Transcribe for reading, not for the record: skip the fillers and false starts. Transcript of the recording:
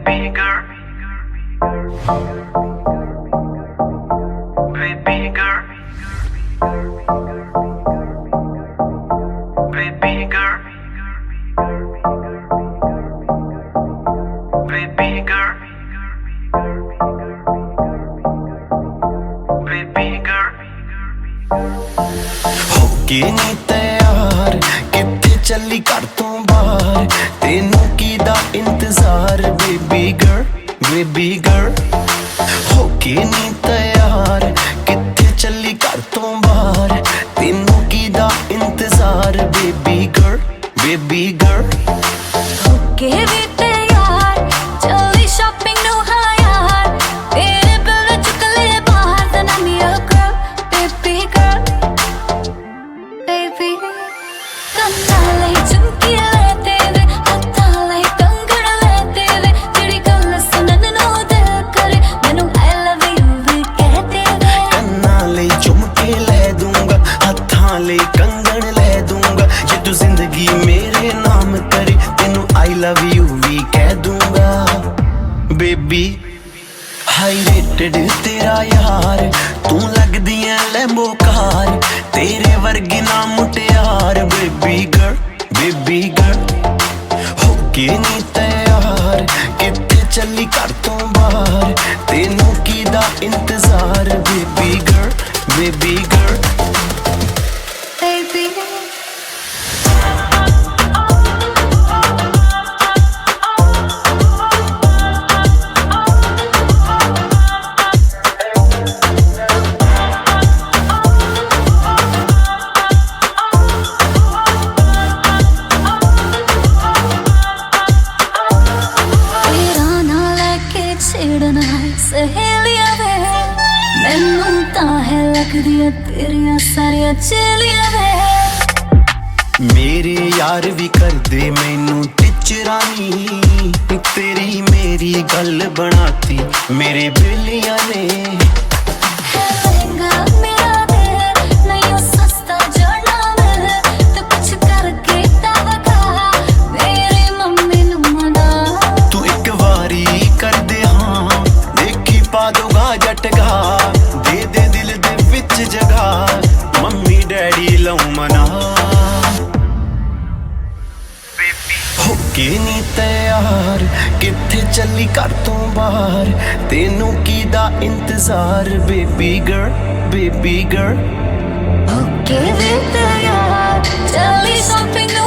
baby girl, baby girl, baby girl, baby girl, baby girl. होके नी तैयार किथे चली घर तो बाहर तेनू कीदा इंतजार बेबी गर्ल होके नी तैयार किथे चली घर तो बाहर तेनू कीदा इंतजार बेबी गर्ल होके भी तैयार चली शॉपिंग नु हाँ यार तेरे बिल चुक ले बाहर then I'm your girl baby girl baby ਕੰਨਾਂ ਲਈ ਝੁਮਕੀ ਲੈ ਤੇਰੇ ਹੱਥਾਂ ਲਈ ਕੰਗਣ ਲੈ ਤੇਰੇ ਜਿਹੜੀ ਗੱਲ ਸੁਣਨ ਨੂੰ ਦਿਲ ਕਰੇ ਮੈਨੂੰ I love you ਵੀ ਕਹਿ ਤੇਰੇ ਕੰਨਾਂ ਲਈ ਝੁਮਕੇ ਲੈ ਦੂੰਗਾ ਹੱਥਾਂ ਲਈ ਕੰਗਣ ਲੈ ਦੂੰਗਾ ਜੇ ਤੂੰ ਜ਼ਿੰਦਗੀ ਮੇਰੇ ਨਾਮ ਕਰੇ ਤੈਨੂੰ I love you ਵੀ ਕਹਿ ਦੂੰਗਾ ਬੇਬੀ ਹਾਈ ਰੇਟਡ ਤੇਰਾ ਯਾਰ ਤੂੰ ਲੱਗਦੀ ਐ ਲੈਂਬੋ ਕਾਰ ਤੇਰੇ ਵਰਗੀ ਨਾ ਮੁਟਿਆਰ ਬੇਬੀ ਗਰਲ ਹੋਕੇ ਨੀ ਤੈयार ਕਿੱਥੇ ਚੱਲੀ ਘਰ ਤੋਂ ਬਾਹਰ ਤੈਨੂੰ ਕੀਦਾ ਇੰਤਜ਼ਾਰ ਬੇਬੀ ਗਰਲ baby ਛੇੜਨਾ ਸਹੇਲੀਆਂ ਵੇ ਮੈਨੂੰ ਤਾਂ ਹੈ ਲੱਗਦੀਆਂ ਤੇਰੀਆਂ ਸਾਰੀਆਂ ਚੇਲੀਆਂ ਵੇ ਮੇਰੇ ਯਾਰ ਵੀ ਕਰਦੇ ਮੈਨੂੰ ਟਿਚਰਾਨੀ ਤੇਰੀ ਮੇਰੀ ਗੱਲ ਬਣਾਤੀ ਮੇਰੇ ਬੇਲੀਆਂ ਨੇ ਲਹਿੰਗਾ ਮੇਰਾ ਦੇ ਨਹੀਂ ਸਸਤਾ ਜੜਨਾ ਵੇ ਤੂੰ ਕੁਛ ਕਰਕੇ ਤਾਂ ਵਗਾ ਮੇਰੀ ਮੰਮੀ ਨੂੰ ਮਨਾ ਤੂੰ ਇੱਕ ਵਾਰੀ ਕਰਦੇ ਹਾਂ ਦੇਖੀ ਪਾ ਦੂਗਾ ਜਟਗਾ ਦੇ ਦੇ ਦਿਲ ਦੇ ਵਿੱਚ ਜਗਾ ਮੰਮੀ ਡੈਡੀ ਲਉ ਮਨਾ ਹੋਕੇ ਨੀ ਤੈयार ਕਿੱਥੇ ਚੱਲੀ ਘਰ ਤੋਂ ਬਾਹਰ ਤੈਨੂੰ ਕੀਦਾ ਇੰਤਜ਼ਾਰ ਬੇਬੀ ਗਰਲ ਹੋਕੇ ਵੀ ਤੈयार ਚੱਲੀ ਸ਼ਾਪਿੰਗ